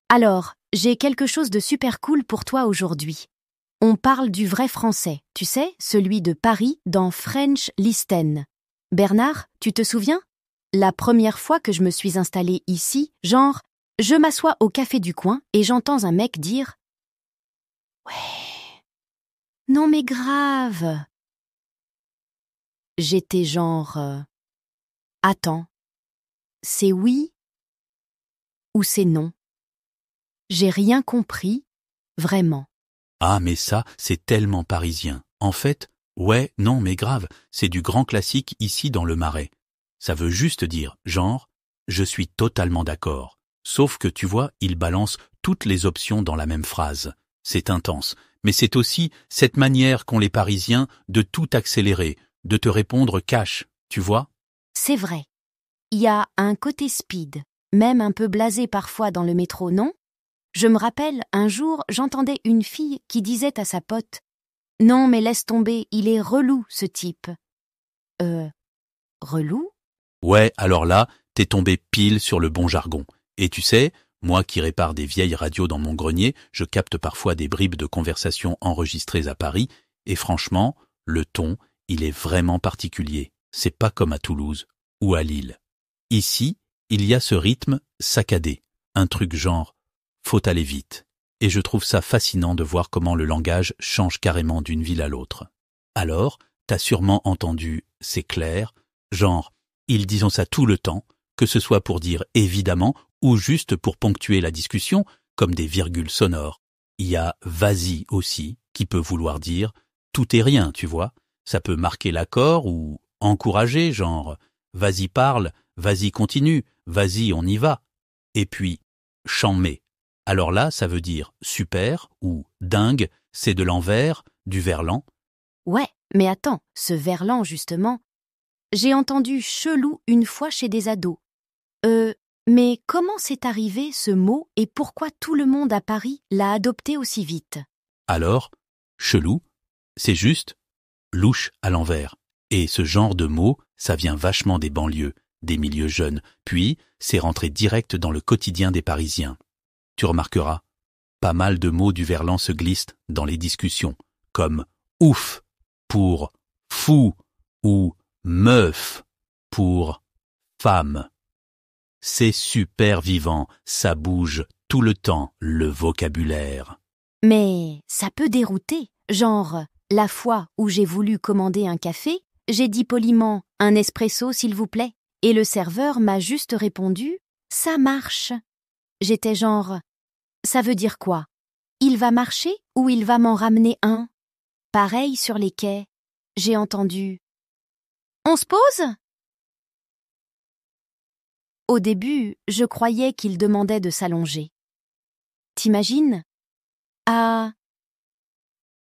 Alors, j'ai quelque chose de super cool pour toi aujourd'hui. On parle du vrai français, tu sais, celui de Paris dans French Listen. Bernard, tu te souviens? La première fois que je me suis installée ici, genre, je m'assois au café du coin et j'entends un mec dire « Ouais, non mais grave !» J'étais genre « Attends, c'est oui ou c'est non ?» J'ai rien compris, vraiment. Ah, mais ça, c'est tellement parisien. En fait, ouais, non, mais grave, c'est du grand classique ici dans le Marais. Ça veut juste dire, genre, je suis totalement d'accord. Sauf que tu vois, il balance toutes les options dans la même phrase. C'est intense. Mais c'est aussi cette manière qu'ont les Parisiens de tout accélérer, de te répondre cash, tu vois? C'est vrai. Il y a un côté speed, même un peu blasé parfois dans le métro, non? Je me rappelle, un jour, j'entendais une fille qui disait à sa pote « Non, mais laisse tomber, il est relou, ce type. » Relou? Ouais, alors là, t'es tombé pile sur le bon jargon. Et tu sais, moi qui répare des vieilles radios dans mon grenier, je capte parfois des bribes de conversations enregistrées à Paris, et franchement, le ton, il est vraiment particulier. C'est pas comme à Toulouse ou à Lille. Ici, il y a ce rythme saccadé, un truc genre « faut aller vite ». Et je trouve ça fascinant de voir comment le langage change carrément d'une ville à l'autre. Alors, t'as sûrement entendu « c'est clair », genre « ils disent ça tout le temps », que ce soit pour dire « évidemment » ou juste pour ponctuer la discussion, comme des virgules sonores. Il y a « vas-y » aussi, qui peut vouloir dire « tout et rien », tu vois. Ça peut marquer l'accord ou encourager, genre « vas-y parle », vas-y continue, vas-y on y va. Et puis, chambé. Alors là, ça veut dire super ou dingue, c'est de l'envers, du verlan. Ouais, mais attends, ce verlan, justement. J'ai entendu chelou une fois chez des ados. Mais comment c'est arrivé ce mot et pourquoi tout le monde à Paris l'a adopté aussi vite? Alors, chelou, c'est juste louche à l'envers. Et ce genre de mot, ça vient vachement des banlieues, des milieux jeunes, puis c'est rentré direct dans le quotidien des Parisiens. Tu remarqueras, pas mal de mots du verlan se glissent dans les discussions, comme ouf pour fou ou meuf pour femme. C'est super vivant, ça bouge tout le temps, le vocabulaire. Mais ça peut dérouter, genre, la fois où j'ai voulu commander un café, j'ai dit poliment « un espresso s'il vous plaît » et le serveur m'a juste répondu « ça marche ». J'étais genre « ça veut dire quoi? Il va marcher ou il va m'en ramener un ?» Pareil sur les quais, j'ai entendu « on se pose ?» Au début, je croyais qu'il demandait de s'allonger. T'imagines? Ah,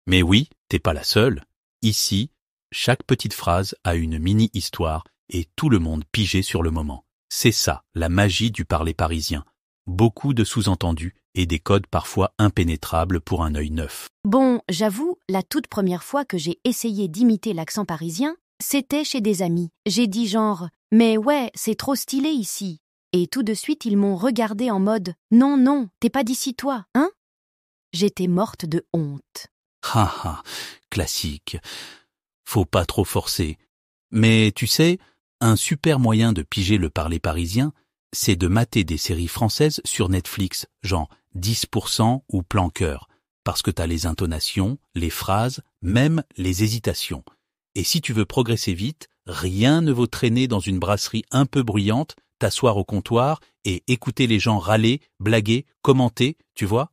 Mais oui, t'es pas la seule. Ici, chaque petite phrase a une mini-histoire et tout le monde pigé sur le moment. C'est ça, la magie du parler parisien. Beaucoup de sous-entendus et des codes parfois impénétrables pour un œil neuf. bon, j'avoue, la toute première fois que j'ai essayé d'imiter l'accent parisien, c'était chez des amis. J'ai dit genre « mais ouais, c'est trop stylé ici ». Et tout de suite, ils m'ont regardé en mode « non, non, t'es pas d'ici toi, hein ?» J'étais morte de honte. Haha, classique. Faut pas trop forcer. Mais tu sais, un super moyen de piger le parler parisien, c'est de mater des séries françaises sur Netflix, genre 10% ou Plan Cœur, parce que t'as les intonations, les phrases, même les hésitations. Et si tu veux progresser vite, rien ne vaut traîner dans une brasserie un peu bruyante, t'asseoir au comptoir et écouter les gens râler, blaguer, commenter, tu vois?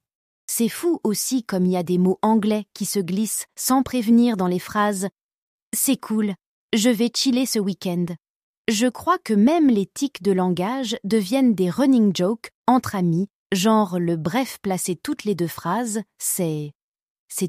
C'est fou aussi comme il y a des mots anglais qui se glissent sans prévenir dans les phrases « c'est cool, je vais chiller ce week-end ». Je crois que même les tics de langage deviennent des running jokes entre amis, genre le bref placé toutes les deux phrases, c'est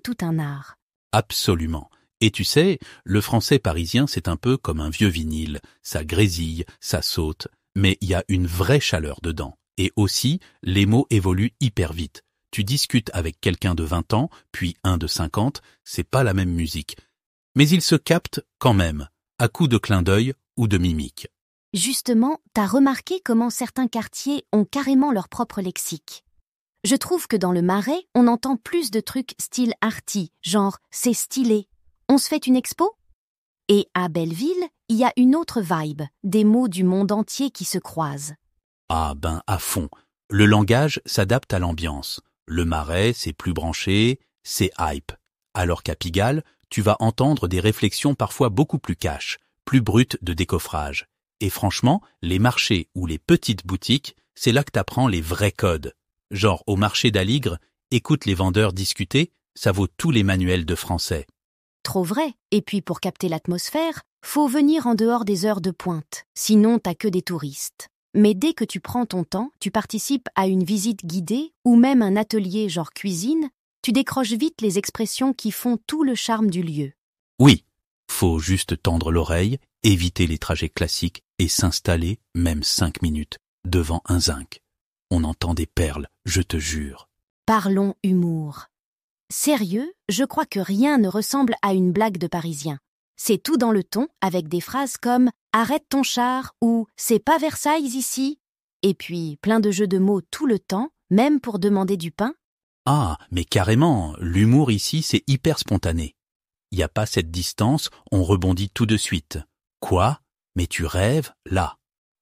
tout un art. Absolument. Et tu sais, le français parisien, c'est un peu comme un vieux vinyle. Ça grésille, ça saute, mais il y a une vraie chaleur dedans. Et aussi, les mots évoluent hyper vite. Tu discutes avec quelqu'un de 20 ans, puis un de 50, c'est pas la même musique. Mais ils se captent quand même, à coups de clin d'œil ou de mimique. Justement, t'as remarqué comment certains quartiers ont carrément leur propre lexique. Je trouve que dans le Marais, on entend plus de trucs style arty, genre « c'est stylé ». On se fait une expo? Et à Belleville, il y a une autre vibe, des mots du monde entier qui se croisent. Ah ben à fond. Le langage s'adapte à l'ambiance. Le Marais, c'est plus branché, c'est hype. Alors qu'à Pigalle, tu vas entendre des réflexions parfois beaucoup plus cash, plus brutes de décoffrage. Et franchement, les marchés ou les petites boutiques, c'est là que t'apprends les vrais codes. Genre au marché d'Aligre, écoute les vendeurs discuter, ça vaut tous les manuels de français. Trop vrai. Et puis pour capter l'atmosphère, faut venir en dehors des heures de pointe. Sinon, t'as que des touristes. Mais dès que tu prends ton temps, tu participes à une visite guidée ou même un atelier genre cuisine, tu décroches vite les expressions qui font tout le charme du lieu. Oui, faut juste tendre l'oreille, éviter les trajets classiques et s'installer, même 5 minutes, devant un zinc. On entend des perles, je te jure. Parlons humour. Sérieux, je crois que rien ne ressemble à une blague de Parisien. C'est tout dans le ton, avec des phrases comme « arrête ton char » ou « c'est pas Versailles ici ». Et puis plein de jeux de mots tout le temps, même pour demander du pain. Ah, mais carrément, l'humour ici c'est hyper spontané. Y a pas cette distance, on rebondit tout de suite. Quoi? Mais tu rêves, là.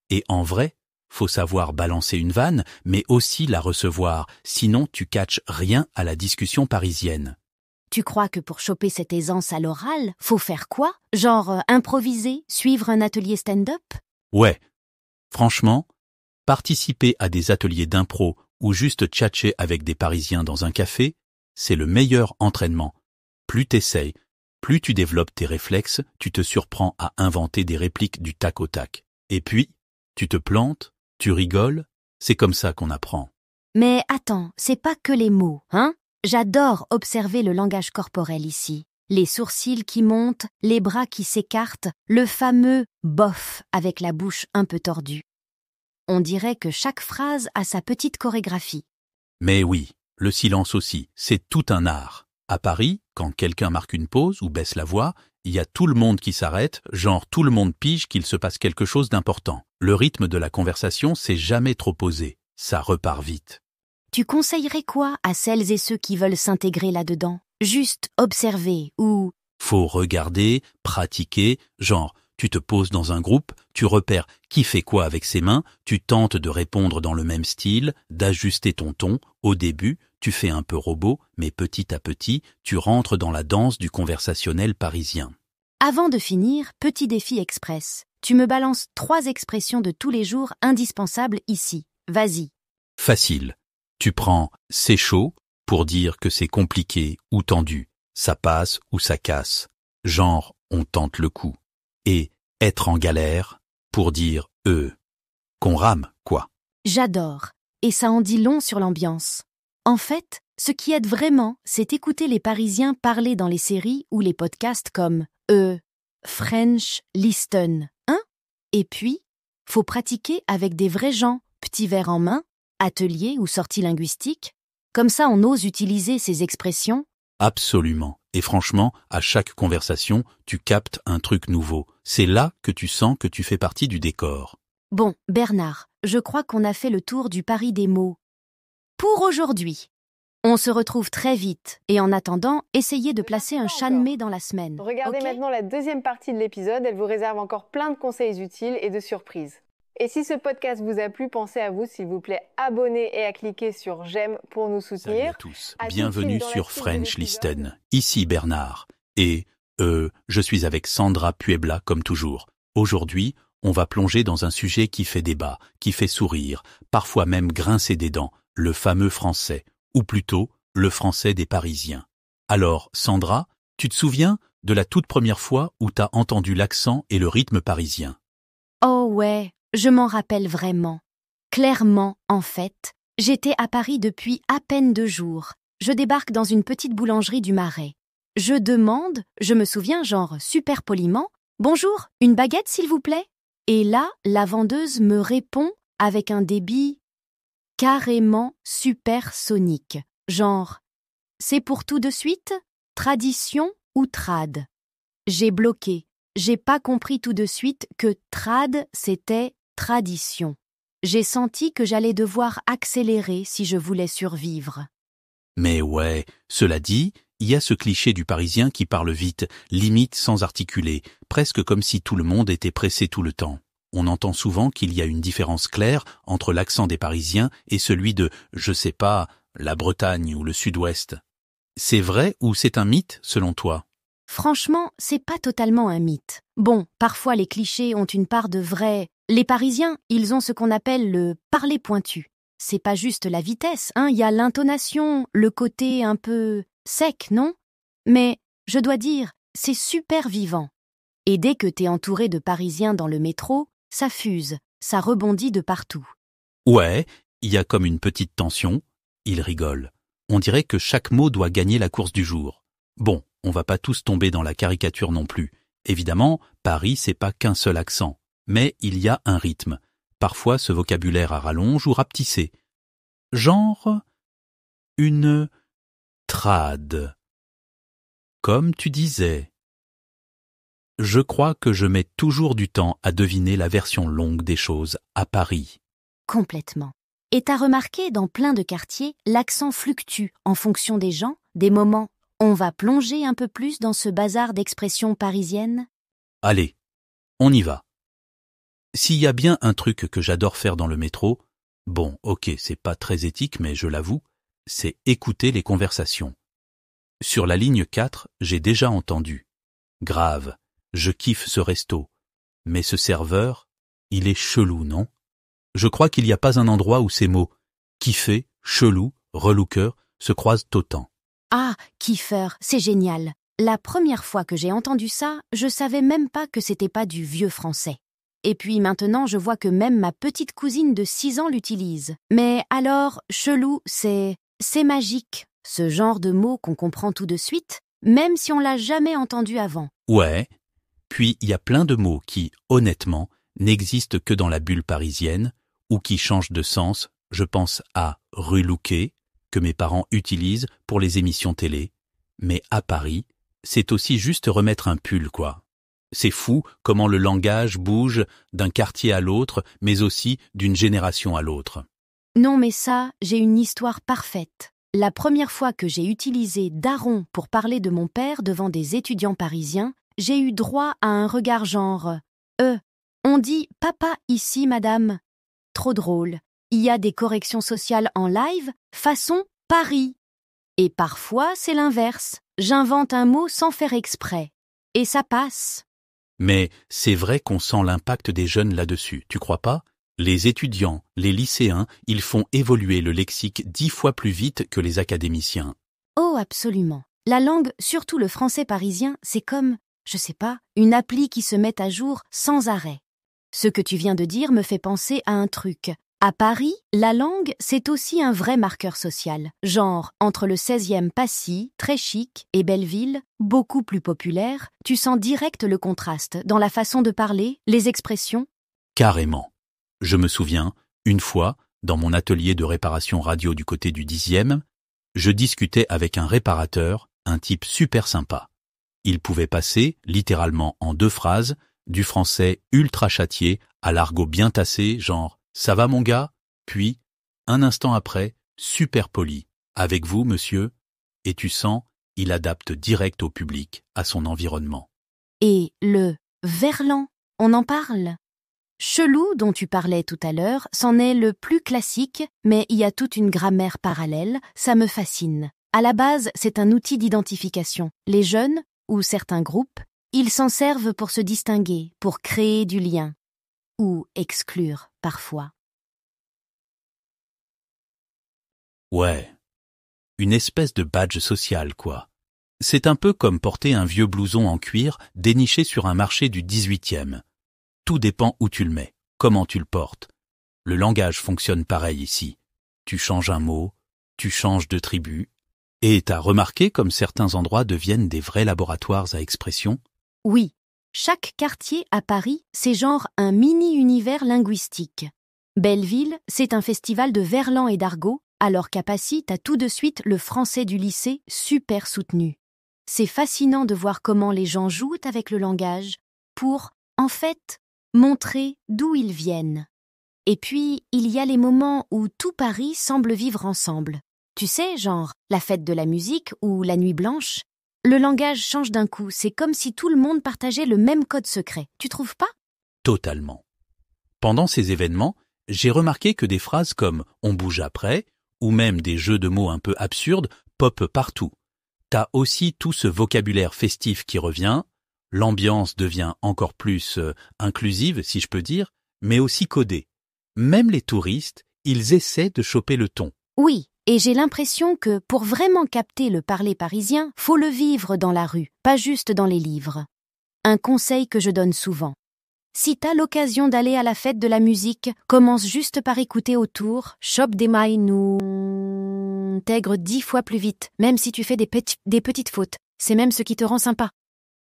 Et en vrai, faut savoir balancer une vanne, mais aussi la recevoir, sinon tu catches rien à la discussion parisienne. Tu crois que pour choper cette aisance à l'oral, faut faire quoi? Genre improviser, suivre un atelier stand-up? Ouais, franchement, participer à des ateliers d'impro ou juste tchatcher avec des Parisiens dans un café, c'est le meilleur entraînement. Plus t'essayes, plus tu développes tes réflexes, tu te surprends à inventer des répliques du tac au tac. Et puis, tu te plantes, tu rigoles, c'est comme ça qu'on apprend. Mais attends, c'est pas que les mots, hein? J'adore observer le langage corporel ici. Les sourcils qui montent, les bras qui s'écartent, le fameux « bof » avec la bouche un peu tordue. On dirait que chaque phrase a sa petite chorégraphie. Mais oui, le silence aussi, c'est tout un art. À Paris, quand quelqu'un marque une pause ou baisse la voix, il y a tout le monde qui s'arrête, genre tout le monde pige qu'il se passe quelque chose d'important. Le rythme de la conversation s'est jamais trop posé, ça repart vite. Tu conseillerais quoi à celles et ceux qui veulent s'intégrer là-dedans? Juste observer ou... Faut regarder, pratiquer, genre tu te poses dans un groupe, tu repères qui fait quoi avec ses mains, tu tentes de répondre dans le même style, d'ajuster ton ton. Au début, tu fais un peu robot, mais petit à petit, tu rentres dans la danse du conversationnel parisien. Avant de finir, petit défi express. Tu me balances 3 expressions de tous les jours indispensables ici. Vas-y. Facile. Tu prends « c'est chaud » pour dire que c'est compliqué ou tendu, ça passe ou ça casse, genre on tente le coup. Et « être en galère » pour dire qu'on rame, quoi. J'adore. Et ça en dit long sur l'ambiance. En fait, ce qui aide vraiment, c'est écouter les Parisiens parler dans les séries ou les podcasts comme French Listen, hein? Et puis, faut pratiquer avec des vrais gens, petits verres en main, atelier ou sortie linguistique. Comme ça, on ose utiliser ces expressions. Absolument. Et franchement, à chaque conversation, tu captes un truc nouveau. C'est là que tu sens que tu fais partie du décor. Bon, Bernard, je crois qu'on a fait le tour du pari des mots. Pour aujourd'hui. On se retrouve très vite. Et en attendant, essayez de placer un chanmé dans la semaine. Regardez maintenant la deuxième partie de l'épisode. Elle vous réserve encore plein de conseils utiles et de surprises. Et si ce podcast vous a plu, pensez à vous, s'il vous plaît, abonner et à cliquer sur j'aime pour nous soutenir. Salut à tous, bienvenue sur French Listen. Ici Bernard. Et, je suis avec Sandra Puebla comme toujours. Aujourd'hui, on va plonger dans un sujet qui fait débat, qui fait sourire, parfois même grincer des dents, le fameux français, ou plutôt le français des Parisiens. Alors, Sandra, tu te souviens de la toute première fois où t'as entendu l'accent et le rythme parisien? Oh ouais, je m'en rappelle vraiment. Clairement, en fait, j'étais à Paris depuis à peine 2 jours. Je débarque dans une petite boulangerie du Marais. Je demande, je me souviens genre super poliment, « Bonjour, une baguette s'il vous plaît ?» Et là, la vendeuse me répond avec un débit carrément supersonique. Genre, c'est pour tout de suite? Tradition ou trad? J'ai bloqué. J'ai pas compris tout de suite que trad, c'était tradition. j'ai senti que j'allais devoir accélérer si je voulais survivre. Mais ouais, cela dit, il y a ce cliché du Parisien qui parle vite, limite sans articuler, presque comme si tout le monde était pressé tout le temps. On entend souvent qu'il y a une différence claire entre l'accent des Parisiens et celui de, je sais pas, la Bretagne ou le Sud-Ouest. C'est vrai ou c'est un mythe, selon toi? Franchement, c'est pas totalement un mythe. Bon, parfois les clichés ont une part de vrai. Les Parisiens, ils ont ce qu'on appelle le parler pointu. C'est pas juste la vitesse, il y a l'intonation, le côté un peu sec, non? Mais, je dois dire, c'est super vivant. Et dès que t'es entouré de Parisiens dans le métro, ça fuse, ça rebondit de partout. Ouais, il y a comme une petite tension. Ils rigolent. On dirait que chaque mot doit gagner la course du jour. Bon, on va pas tous tomber dans la caricature non plus. Évidemment, Paris, c'est pas qu'un seul accent. Mais il y a un rythme. Parfois, ce vocabulaire à rallonge ou rapetissé. Genre une trad. Comme tu disais. Je crois que je mets toujours du temps à deviner la version longue des choses à Paris. Complètement. Et t'as remarqué, dans plein de quartiers, l'accent fluctue en fonction des gens, des moments. On va plonger un peu plus dans ce bazar d'expressions parisiennes? Allez, on y va. S'il y a bien un truc que j'adore faire dans le métro, bon, ok, c'est pas très éthique, mais je l'avoue, c'est écouter les conversations. Sur la ligne 4, j'ai déjà entendu. Grave, je kiffe ce resto. Mais ce serveur, il est chelou, non? Je crois qu'il n'y a pas un endroit où ces mots kiffer, chelou, relooker se croisent autant. Ah, kiffer, c'est génial. La première fois que j'ai entendu ça, je savais même pas que c'était pas du vieux français. Et puis maintenant, je vois que même ma petite cousine de 6 ans l'utilise. Mais alors, chelou, c'est magique. Ce genre de mot qu'on comprend tout de suite, même si on l'a jamais entendu avant. Ouais. Puis il y a plein de mots qui, honnêtement, n'existent que dans la bulle parisienne ou qui changent de sens. Je pense à relooker, que mes parents utilisent pour les émissions télé. Mais à Paris, c'est aussi juste remettre un pull, quoi. C'est fou comment le langage bouge d'un quartier à l'autre, mais aussi d'une génération à l'autre. Non, mais ça, j'ai une histoire parfaite. La première fois que j'ai utilisé daron pour parler de mon père devant des étudiants parisiens, j'ai eu droit à un regard genre « on dit papa ici, madame ». Trop drôle. Il y a des corrections sociales en live, façon Paris. Et parfois, c'est l'inverse. J'invente un mot sans faire exprès. Et ça passe. Mais c'est vrai qu'on sent l'impact des jeunes là-dessus, tu crois pas? Les étudiants, les lycéens, ils font évoluer le lexique 10 fois plus vite que les académiciens. Oh, absolument. La langue, surtout le français parisien, c'est comme, je sais pas, une appli qui se met à jour sans arrêt. Ce que tu viens de dire me fait penser à un truc. À Paris, la langue, c'est aussi un vrai marqueur social. Genre, entre le 16e Passy, très chic, et Belleville, beaucoup plus populaire, tu sens direct le contraste dans la façon de parler, les expressions. Carrément. Je me souviens, une fois, dans mon atelier de réparation radio du côté du 10e, je discutais avec un réparateur, un type super sympa. Il pouvait passer, littéralement en 2 phrases, du français ultra châtié à l'argot bien tassé, genre « ça va mon gars ?» puis, un instant après, super poli. « Avec vous, monsieur ?» Et tu sens, il adapte direct au public, à son environnement. Et le verlan, on en parle? Chelou, dont tu parlais tout à l'heure, c'en est le plus classique, mais il y a toute une grammaire parallèle, ça me fascine. À la base, c'est un outil d'identification. Les jeunes, ou certains groupes, ils s'en servent pour se distinguer, pour créer du lien. Ou exclure, parfois. Ouais. Une espèce de badge social, quoi. C'est un peu comme porter un vieux blouson en cuir déniché sur un marché du 18e. Tout dépend où tu le mets, comment tu le portes. Le langage fonctionne pareil ici. Tu changes un mot, tu changes de tribu. Et t'as remarqué comme certains endroits deviennent des vrais laboratoires à expression? Oui, chaque quartier à Paris, c'est genre un mini-univers linguistique. Belleville, c'est un festival de verlan et d'argot, alors qu'à Passy, t'as tout de suite le français du lycée super soutenu. C'est fascinant de voir comment les gens jouent avec le langage pour, en fait, montrer d'où ils viennent. Et puis, il y a les moments où tout Paris semble vivre ensemble. Tu sais, genre la fête de la musique ou la nuit blanche. Le langage change d'un coup, c'est comme si tout le monde partageait le même code secret. Tu trouves pas? Totalement. Pendant ces événements, j'ai remarqué que des phrases comme « on bouge après » ou même des jeux de mots un peu absurdes popent partout. T'as aussi tout ce vocabulaire festif qui revient, l'ambiance devient encore plus inclusive, si je peux dire, mais aussi codée. Même les touristes, ils essaient de choper le ton. Oui, et j'ai l'impression que pour vraiment capter le parler parisien, faut le vivre dans la rue, pas juste dans les livres. Un conseil que je donne souvent. Si t'as l'occasion d'aller à la fête de la musique, commence juste par écouter autour, chope des mailles nous intègre 10 fois plus vite, même si tu fais des petites fautes. C'est même ce qui te rend sympa.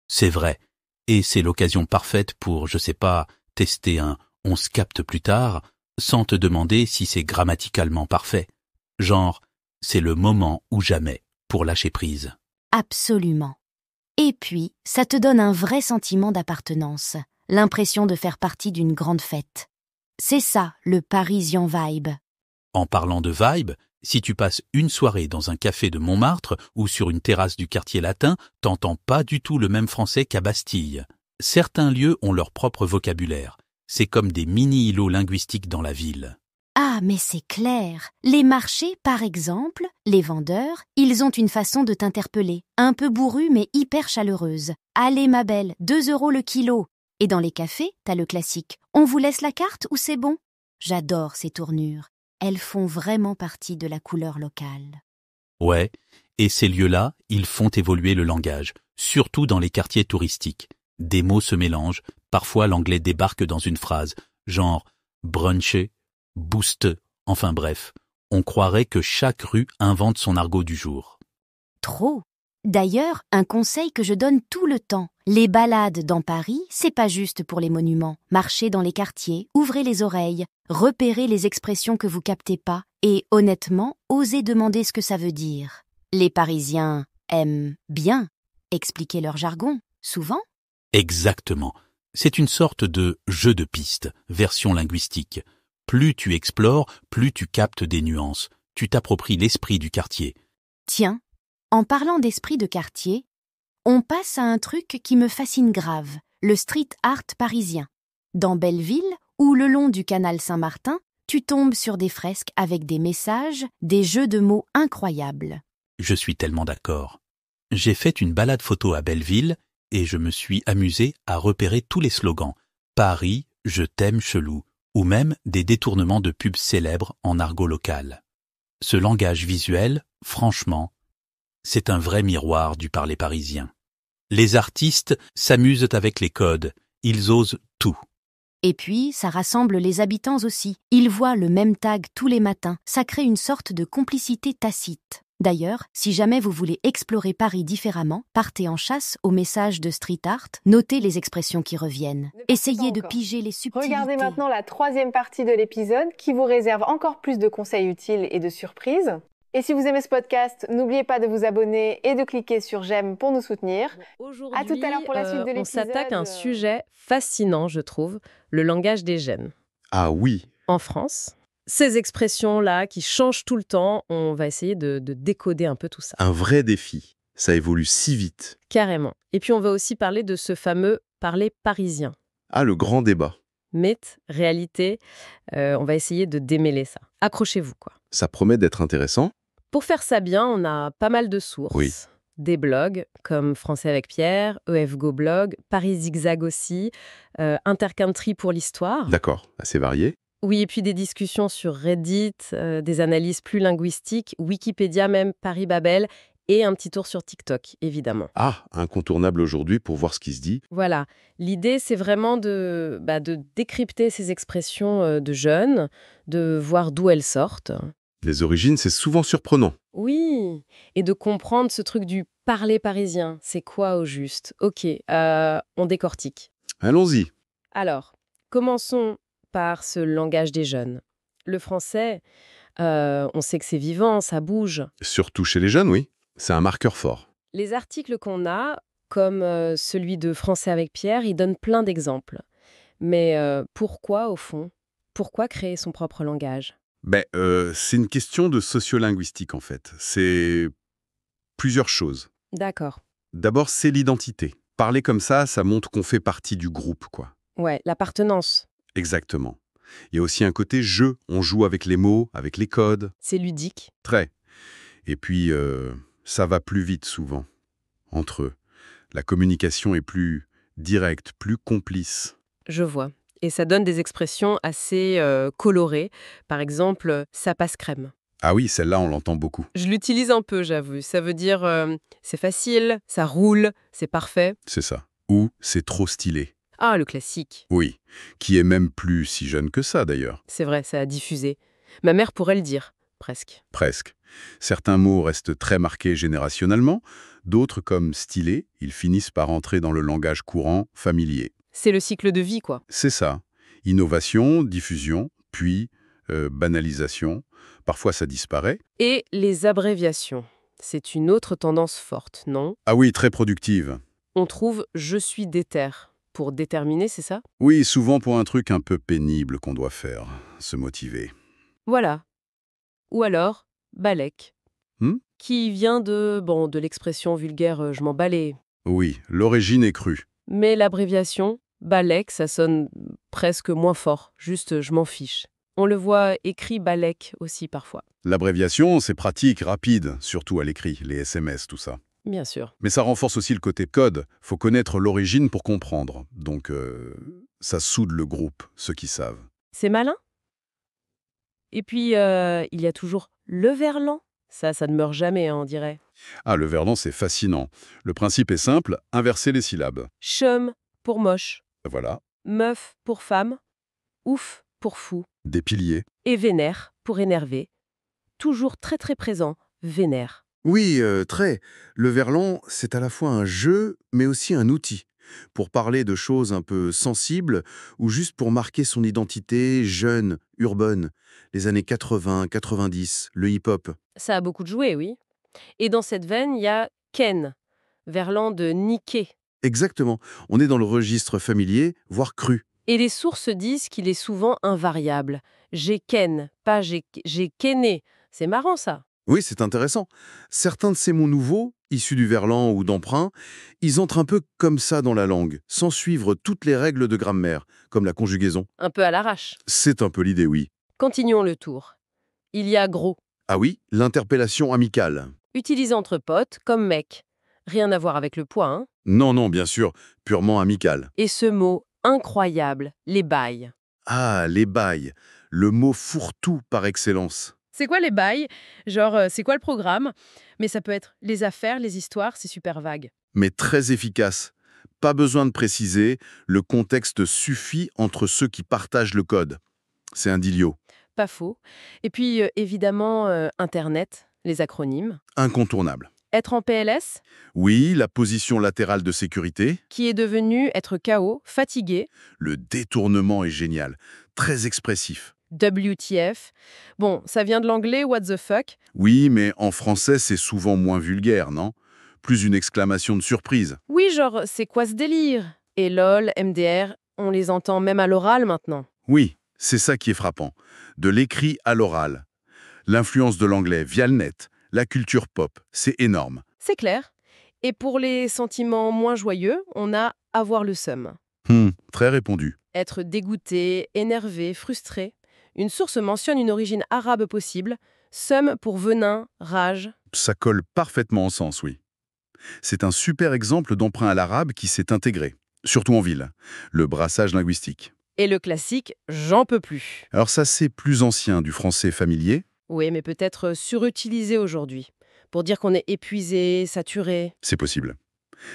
C'est vrai. Et c'est l'occasion parfaite pour, je sais pas, tester un « on se capte plus tard » sans te demander si c'est grammaticalement parfait. Genre, c'est le moment ou jamais pour lâcher prise. Absolument. Et puis, ça te donne un vrai sentiment d'appartenance, l'impression de faire partie d'une grande fête. C'est ça, le Parisian vibe. En parlant de vibe, si tu passes une soirée dans un café de Montmartre ou sur une terrasse du quartier latin, t'entends pas du tout le même français qu'à Bastille. Certains lieux ont leur propre vocabulaire. C'est comme des mini-îlots linguistiques dans la ville. Ah, mais c'est clair. Les marchés, par exemple, les vendeurs, ils ont une façon de t'interpeller, un peu bourrue mais hyper chaleureuse. Allez ma belle, 2 € le kilo. Et dans les cafés, t'as le classique. On vous laisse la carte ou c'est bon? J'adore ces tournures. Elles font vraiment partie de la couleur locale. Ouais, et ces lieux-là, ils font évoluer le langage, surtout dans les quartiers touristiques. Des mots se mélangent, parfois l'anglais débarque dans une phrase, genre bruncher, boost, enfin bref, on croirait que chaque rue invente son argot du jour. Trop. D'ailleurs, un conseil que je donne tout le temps. Les balades dans Paris, c'est pas juste pour les monuments. Marchez dans les quartiers, ouvrez les oreilles, repérez les expressions que vous captez pas et, honnêtement, osez demander ce que ça veut dire. Les Parisiens aiment bien expliquer leur jargon, souvent. Exactement. C'est une sorte de jeu de piste, version linguistique. Plus tu explores, plus tu captes des nuances. Tu t'appropries l'esprit du quartier. Tiens, en parlant d'esprit de quartier, on passe à un truc qui me fascine grave, le street art parisien. Dans Belleville, ou le long du canal Saint-Martin, tu tombes sur des fresques avec des messages, des jeux de mots incroyables. Je suis tellement d'accord. J'ai fait une balade photo à Belleville et je me suis amusé à repérer tous les slogans. Paris, je t'aime chelou, ou même des détournements de pubs célèbres en argot local. Ce langage visuel, franchement, c'est un vrai miroir du parler parisien. Les artistes s'amusent avec les codes, ils osent tout. Et puis, ça rassemble les habitants aussi. Ils voient le même tag tous les matins. Ça crée une sorte de complicité tacite. D'ailleurs, si jamais vous voulez explorer Paris différemment, partez en chasse aux messages de street art, notez les expressions qui reviennent. Essayez de piger les subtilités. Regardez maintenant la 3e partie de l'épisode qui vous réserve encore plus de conseils utiles et de surprises. Et si vous aimez ce podcast, n'oubliez pas de vous abonner et de cliquer sur j'aime pour nous soutenir. Aujourd'hui, À tout à l'heure pour la suite de l'épisode. on s'attaque à un sujet fascinant, je trouve, le langage des jeunes. Ah oui, En France, ces expressions-là qui changent tout le temps, on va essayer de décoder un peu tout ça. un vrai défi. Ça évolue si vite. Carrément. Et puis on va aussi parler de ce fameux parler parisien. Ah, le grand débat. Mythe, réalité, on va essayer de démêler ça. Accrochez-vous, quoi. Ça promet d'être intéressant. Pour faire ça bien, on a pas mal de sources. Oui. Des blogs comme Français avec Pierre, EFGO Blog, Paris Zigzag aussi, Intercountry pour l'histoire. D'accord, assez varié. Oui, et puis des discussions sur Reddit, des analyses plus linguistiques, Wikipédia même, Paris Babel, et un petit tour sur TikTok, évidemment. Ah, incontournable aujourd'hui pour voir ce qui se dit. Voilà, l'idée c'est vraiment de décrypter ces expressions de jeunes, de voir d'où elles sortent. Les origines, c'est souvent surprenant. Oui, et de comprendre ce truc du parler parisien. C'est quoi au juste? Ok, on décortique. Allons-y. Alors, commençons par ce langage des jeunes. Le français, on sait que c'est vivant, ça bouge. Surtout chez les jeunes, oui. C'est un marqueur fort. Les articles qu'on a, comme celui de Français avec Pierre, ils donnent plein d'exemples. Mais pourquoi, au fond? Pourquoi créer son propre langage? C'est une question de sociolinguistique, en fait. C'est plusieurs choses. D'accord. D'abord, c'est l'identité. Parler comme ça montre qu'on fait partie du groupe, quoi. Ouais, l'appartenance. Exactement. Il y a aussi un côté jeu. On joue avec les mots, avec les codes. C'est ludique. Très. Et puis, ça va plus vite souvent, entre eux. La communication est plus directe, plus complice. Je vois. Et ça donne des expressions assez colorées. Par exemple, ça passe crème. Ah oui, celle-là, on l'entend beaucoup. Je l'utilise un peu, j'avoue. Ça veut dire c'est facile, ça roule, c'est parfait. C'est ça. Ou c'est trop stylé. Ah, le classique. Oui, qui est même plus si jeune que ça, d'ailleurs. C'est vrai, ça a diffusé. Ma mère pourrait le dire, presque. Presque. Certains mots restent très marqués générationnellement, d'autres, comme stylé, ils finissent par entrer dans le langage courant, familier. C'est le cycle de vie, quoi. C'est ça. Innovation, diffusion, puis banalisation. Parfois, ça disparaît. Et les abréviations. C'est une autre tendance forte, non? Ah oui, très productive. On trouve « je suis déter » pour déterminer, c'est ça? Oui, souvent pour un truc un peu pénible qu'on doit faire, se motiver. Voilà. Ou alors, balèque. Hmm? Qui vient de l'expression vulgaire je m'en balais. Oui, l'origine est crue. Mais l'abréviation, balèque, ça sonne presque moins fort, juste je m'en fiche. On le voit écrit balèque aussi parfois. L'abréviation, c'est pratique, rapide, surtout à l'écrit, les SMS, tout ça. Bien sûr. Mais ça renforce aussi le côté code. Faut connaître l'origine pour comprendre. Donc, ça soude le groupe, ceux qui savent. C'est malin. Et puis, il y a toujours le verlan. Ça ne meurt jamais, on dirait. Ah, le verlan, c'est fascinant. Le principe est simple, inverser les syllabes. Chum pour moche, Voilà, meuf pour femme, ouf pour fou, des piliers. et vénère pour énervé. Toujours très très présent, vénère. Oui, très. Le verlan, c'est à la fois un jeu, mais aussi un outil. Pour parler de choses un peu sensibles, ou juste pour marquer son identité jeune, urbaine. Les années 80, 90, le hip-hop. Ça a beaucoup de joué, oui. Et dans cette veine, il y a ken, verlan de niquer. Exactement. On est dans le registre familier, voire cru. Et les sources disent qu'il est souvent invariable. J'ai ken, pas j'ai kenné. C'est marrant ça. Oui, c'est intéressant. Certains de ces mots nouveaux, issus du verlan ou d'emprunt, ils entrent un peu comme ça dans la langue, sans suivre toutes les règles de grammaire, comme la conjugaison. Un peu à l'arrache. C'est un peu l'idée, oui. Continuons le tour. Il y a gros, Ah oui, l'interpellation amicale. utilisé entre potes comme mec. Rien à voir avec le poids, hein. Non, non, bien sûr, purement amicale. Et ce mot incroyable, les bails. Ah, les bails, le mot fourre-tout par excellence. C'est quoi les bails? Genre, c'est quoi le programme? Mais ça peut être les affaires, les histoires, c'est super vague. Mais très efficace. Pas besoin de préciser, le contexte suffit entre ceux qui partagent le code. C'est un dilio. Pas faux. Et puis, évidemment, Internet, les acronymes. Incontournable. Être en PLS, Oui, la position latérale de sécurité. qui est devenu être KO, fatigué, Le détournement est génial. Très expressif. WTF. Bon, ça vient de l'anglais what the fuck. Oui, mais en français, c'est souvent moins vulgaire, non? Plus une exclamation de surprise. Oui, genre, c'est quoi ce délire? Et LOL, MDR, on les entend même à l'oral maintenant. Oui, c'est ça qui est frappant. De l'écrit à l'oral. L'influence de l'anglais via le net, la culture pop, c'est énorme. C'est clair. Et pour les sentiments moins joyeux, on a avoir le seum. Très répondu. Être dégoûté, énervé, frustré. Une source mentionne une origine arabe possible. Seum pour venin, rage. Ça colle parfaitement en sens, oui. C'est un super exemple d'emprunt à l'arabe qui s'est intégré, surtout en ville, le brassage linguistique. Et le classique, j'en peux plus. Alors ça, c'est plus ancien du français familier, Oui, mais peut-être surutilisé aujourd'hui. Pour dire qu'on est épuisé, saturé. c'est possible.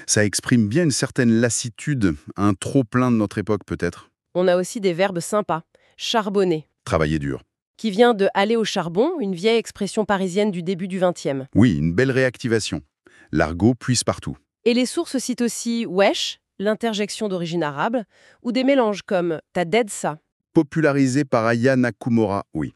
Ça exprime bien une certaine lassitude, un trop-plein de notre époque peut-être. On a aussi des verbes sympas. Charbonner, Travailler dur. qui vient de aller au charbon, une vieille expression parisienne du début du XXe. Oui, une belle réactivation. L'argot puise partout. Et les sources citent aussi wesh, l'interjection d'origine arabe, ou des mélanges comme t'as dead ça. Popularisé par Aya Nakamura, oui.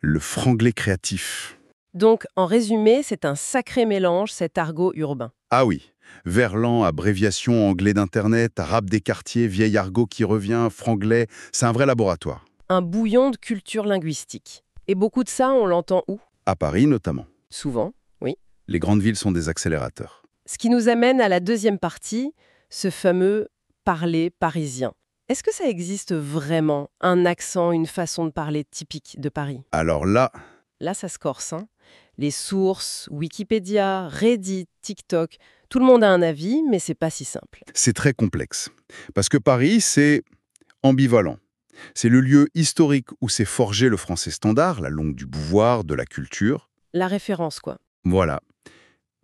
Le franglais créatif. Donc, en résumé, c'est un sacré mélange, cet argot urbain. Ah oui, verlan, abréviation anglais d'Internet, arabe des quartiers, vieil argot qui revient, franglais, c'est un vrai laboratoire. Un bouillon de culture linguistique. Et beaucoup de ça, on l'entend où? À Paris notamment. Souvent, oui. Les grandes villes sont des accélérateurs. Ce qui nous amène à la deuxième partie, ce fameux parler parisien. Est-ce que ça existe vraiment, un accent, une façon de parler typique de Paris? Alors là, Là, ça se corse, hein. Les sources, Wikipédia, Reddit, TikTok, tout le monde a un avis, mais c'est pas si simple. c'est très complexe. Parce que Paris, c'est ambivalent. C'est le lieu historique où s'est forgé le français standard, la langue du pouvoir, de la culture. La référence, quoi. Voilà.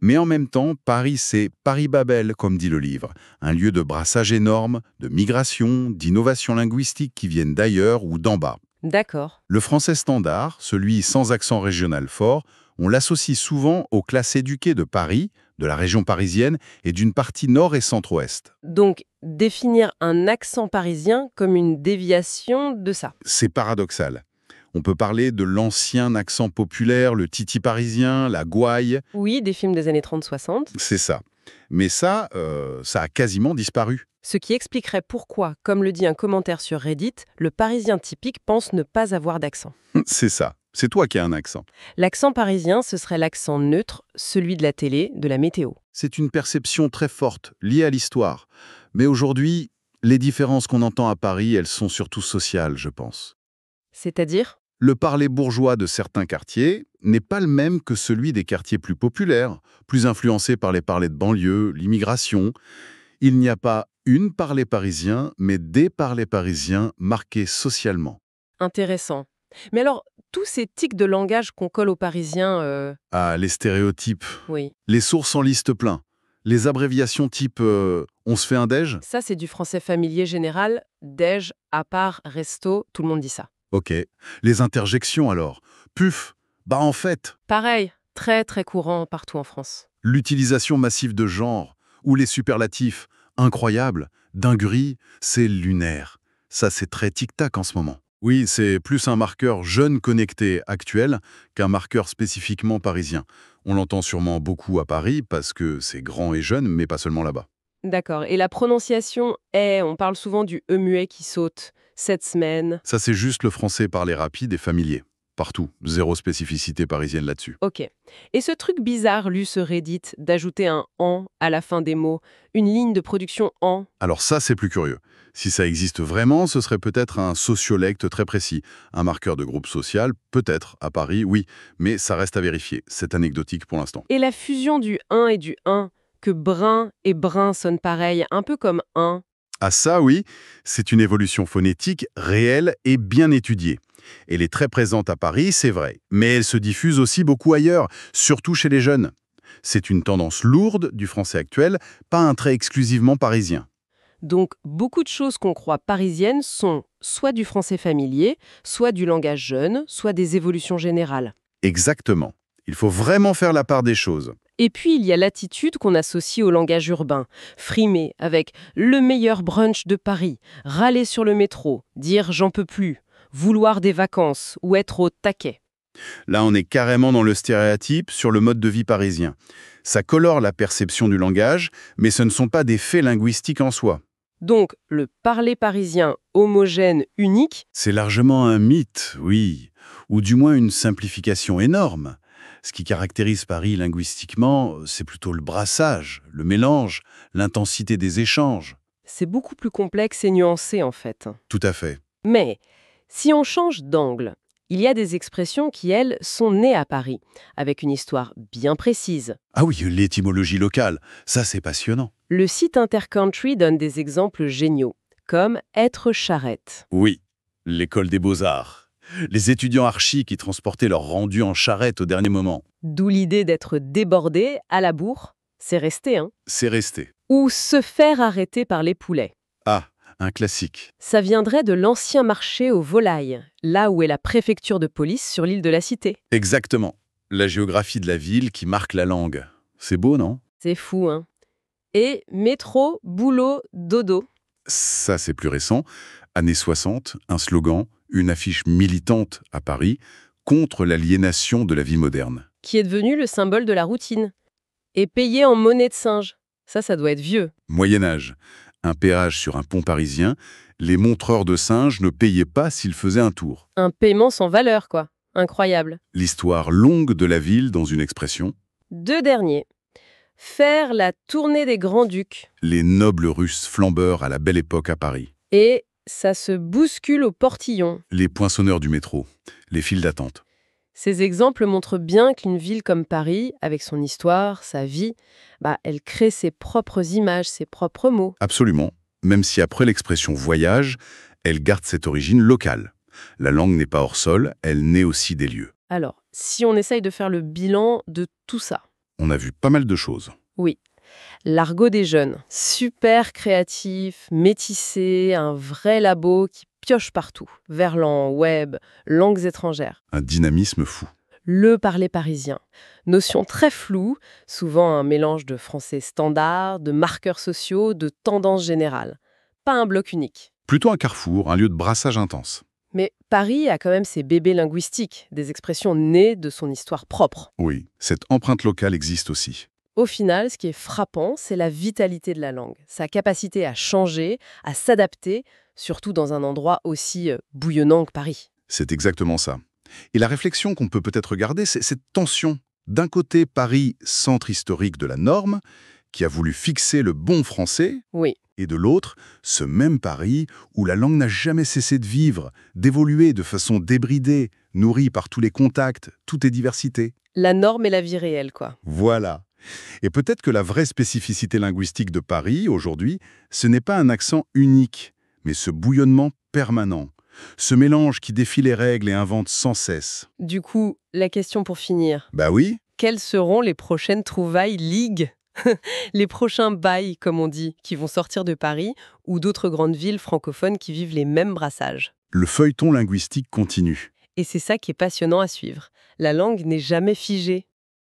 Mais en même temps, Paris, c'est Paris-Babel, comme dit le livre. Un lieu de brassage énorme, de migration, d'innovation linguistique qui viennent d'ailleurs ou d'en bas. D'accord. Le français standard, celui sans accent régional fort, on l'associe souvent aux classes éduquées de Paris, de la région parisienne et d'une partie nord et centre-ouest. Donc, définir un accent parisien comme une déviation de ça. C'est paradoxal. On peut parler de l'ancien accent populaire, le titi parisien, la gouaille, Oui, des films des années 30-60. c'est ça. Mais ça a quasiment disparu. Ce qui expliquerait pourquoi, comme le dit un commentaire sur Reddit, le parisien typique pense ne pas avoir d'accent. C'est ça. C'est toi qui as un accent. L'accent parisien, ce serait l'accent neutre, celui de la télé, de la météo. C'est une perception très forte, liée à l'histoire. Mais aujourd'hui, les différences qu'on entend à Paris, elles sont surtout sociales, je pense. C'est-à-dire? Le parler bourgeois de certains quartiers n'est pas le même que celui des quartiers plus populaires, plus influencés par les parlers de banlieue, l'immigration. Il n'y a pas une parler parisien, mais des parlers parisiens marqués socialement. Intéressant. Mais alors, tous ces tics de langage qu'on colle aux Parisiens, Ah, les stéréotypes, oui, les sources en liste plein, les abréviations type on se fait un déj? ça c'est du français familier général, déj, à part, resto, tout le monde dit ça. Ok. Les interjections alors? Puf, bah en fait, Pareil, très très courant partout en France. l'utilisation massive de genre, ou les superlatifs, incroyable, dinguerie, c'est lunaire. Ça c'est très tic-tac en ce moment. Oui, c'est plus un marqueur jeune connecté actuel qu'un marqueur spécifiquement parisien. On l'entend sûrement beaucoup à Paris parce que c'est grand et jeune, mais pas seulement là-bas. D'accord. Et la prononciation est, on parle souvent du E muet qui saute, cette semaine. Ça c'est juste le français parlé rapide et familier. Partout, zéro spécificité parisienne là-dessus. Ok. Et ce truc bizarre lu sur Reddit, d'ajouter un « en » à la fin des mots, une ligne de production « en Alors ça, c'est plus curieux. Si ça existe vraiment, ce serait peut-être un sociolecte très précis. Un marqueur de groupe social, peut-être, à Paris, oui. Mais ça reste à vérifier. C'est anecdotique pour l'instant. Et la fusion du « un » et du « un », que brun et brun sonnent pareil, un peu comme « un Ah ça, oui, c'est une évolution phonétique réelle et bien étudiée. Elle est très présente à Paris, c'est vrai. Mais elle se diffuse aussi beaucoup ailleurs, surtout chez les jeunes. C'est une tendance lourde du français actuel, pas un trait exclusivement parisien. ». Donc, beaucoup de choses qu'on croit parisiennes sont soit du français familier, soit du langage jeune, soit des évolutions générales. Exactement. Il faut vraiment faire la part des choses. Et puis, il y a l'attitude qu'on associe au langage urbain, frimer avec le meilleur brunch de Paris, râler sur le métro, dire j'en peux plus, vouloir des vacances ou être au taquet. Là, on est carrément dans le stéréotype sur le mode de vie parisien. Ça colore la perception du langage, mais ce ne sont pas des faits linguistiques en soi. Donc, le parler parisien homogène, unique, C'est largement un mythe, oui, ou du moins une simplification énorme. Ce qui caractérise Paris linguistiquement, c'est plutôt le brassage, le mélange, l'intensité des échanges. c'est beaucoup plus complexe et nuancé en fait. Tout à fait. Mais, si on change d'angle, il y a des expressions qui, elles, sont nées à Paris, avec une histoire bien précise. Ah oui, l'étymologie locale, ça c'est passionnant. Le site Intercountry donne des exemples géniaux, comme être charrette. Oui, l'école des beaux-arts. Les étudiants archis qui transportaient leur rendu en charrette au dernier moment. D'où l'idée d'être débordé à la bourre, c'est resté, hein. C'est resté. Ou se faire arrêter par les poulets. Ah, un classique. Ça viendrait de l'ancien marché aux volailles, là où est la préfecture de police sur l'île de la Cité. Exactement. La géographie de la ville qui marque la langue. C'est beau, non? C'est fou, hein. Et métro, boulot, dodo. Ça, c'est plus récent. Années 60, un slogan, une affiche militante à Paris contre l'aliénation de la vie moderne. Qui est devenu le symbole de la routine. Et payé en monnaie de singe. Ça doit être vieux. Moyen-Âge. Un péage sur un pont parisien, les montreurs de singes ne payaient pas s'ils faisaient un tour. Un paiement sans valeur, quoi. Incroyable. L'histoire longue de la ville dans une expression. 2 derniers. Faire la tournée des Grands-Ducs. Les nobles Russes flambeurs à la belle époque à Paris. Et ça se bouscule au portillon. Les poinçonneurs du métro. Les files d'attente. Ces exemples montrent bien qu'une ville comme Paris, avec son histoire, sa vie, elle crée ses propres images, ses propres mots. Absolument. Même si après l'expression voyage, elle garde cette origine locale. La langue n'est pas hors sol, elle naît aussi des lieux. Alors, si on essaye de faire le bilan de tout ça. On a vu pas mal de choses. Oui. L'argot des jeunes, super créatif, métissé, un vrai labo qui pioche partout. Verlan, web, langues étrangères. Un dynamisme fou. Le parler parisien. Notion très floue, souvent un mélange de français standard, de marqueurs sociaux, de tendances générales. Pas un bloc unique. Plutôt un carrefour, un lieu de brassage intense. Mais Paris a quand même ses bébés linguistiques, des expressions nées de son histoire propre. Oui, cette empreinte locale existe aussi. Au final, ce qui est frappant, c'est la vitalité de la langue, sa capacité à changer, à s'adapter, surtout dans un endroit aussi bouillonnant que Paris. C'est exactement ça. Et la réflexion qu'on peut peut-être garder, c'est cette tension. D'un côté, Paris, centre historique de la norme, qui a voulu fixer le bon français, Oui. et de l'autre, ce même Paris où la langue n'a jamais cessé de vivre, d'évoluer de façon débridée, nourrie par tous les contacts, toutes les diversités. La norme et la vie réelle, quoi. Voilà. Et peut-être que la vraie spécificité linguistique de Paris, aujourd'hui, ce n'est pas un accent unique, mais ce bouillonnement permanent, ce mélange qui défie les règles et invente sans cesse. Du coup, la question pour finir. Bah oui, Quelles seront les prochaines trouvailles ligues les prochains bails, comme on dit, qui vont sortir de Paris ou d'autres grandes villes francophones qui vivent les mêmes brassages. le feuilleton linguistique continue. Et c'est ça qui est passionnant à suivre. La langue n'est jamais figée.